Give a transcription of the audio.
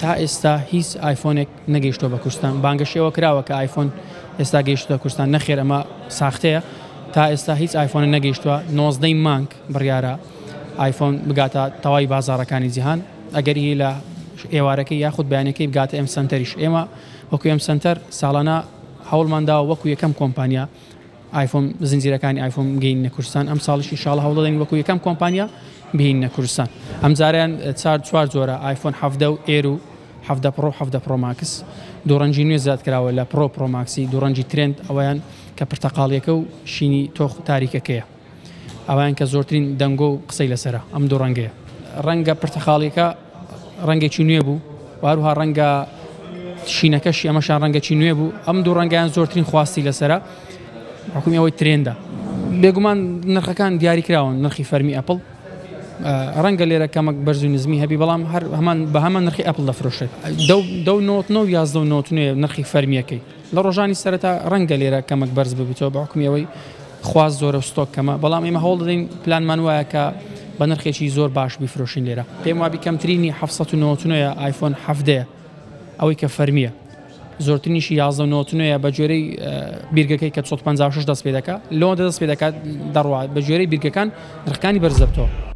تا ئێستا هیچ ئایفۆنێک نەگەیشتۆ بە کوردستان بانگەشەوە کراوە کە ئایفۆن ئێستا گەیشتە کوردستان نەخێر ئەمە ساختەیە تا ئێستا هیچ ئایفۆن نەگەیشتووە 19 مانگ بڕیارە ئایفۆن بگاتە تەواوی بازاڕەکانی جیهان ئەگەری لە ئێوارەکەی یاخود بەیانەکەی بگاتە ئەم سنتەریش ئێمە وەکو ئەم سنتەر ساڵانە هەوڵمانداوە وەکو یەکەم کۆمپانیا ئایفۆن زنجیرەکانی ئایفۆن بگەینە کوردستان ئەم ساڵیش ئینشاڵڵا هەوڵ دەدەین وەکو یەکەم کۆمپانیا بهینە کوردستان ئەم جاریان چوار جۆرە ئایفۆن 17 و ئێر و 17 پرۆ 17 پرۆ ماکس دووڕەنگی نوێ زیاد کراوە لە پرۆ ماکسی دووڕەنگی ترند ئەویان کە پرتەقاڵیەکە و شینی تۆخ تاریکەکەیە ئەویان کە زۆرترین دەنگۆ و قسەی لەسرە ئەم دوو ڕەنگەیە ڕەنگە پرتەقاڵیەکە ڕەنگێکی نوێ بوو واروها ڕەنگە شینەکەشی ئەمەشان ڕەنگەکی نوێ بوو ئەم دوو ڕەنگیان زۆرترین خواستی لەسرە حکومی ئەوەی ترێندە بێگومان نرخەکان دیاری کراون نرخی فەرمی ئەپڵ ڕەنگە لێرە کەمەک بەرز و نزمی هەبی بەڵام هەمان بە هەمان نرخی ئەپڵ دەفرۆشێت دە 99 11 نرخی فەرمیەکەی لە ڕۆژانی سەرەتا ڕەنگە لێرە کەمەک بەرز ببیتەوە بە حکومی ئەوەی خواست زۆرە و ستۆک کەمە بەڵام ئێمە هەوڵ دەدەین پلانمان وایە کە بە نرخێکی زۆر باش بیفرۆشین لێرە پێم وابی کەمترینی 799 ئایفۆن 7 ئەوەی کە فەرمیە زۆرترینیشی 11 بە جۆرەی بیرگەکەی کە 156 دەست پێ دەکات لۆ دەست پێ دەکات دەڕوا بە جۆرەی بیرگەکان نرخەکانی بەرزەبتەوە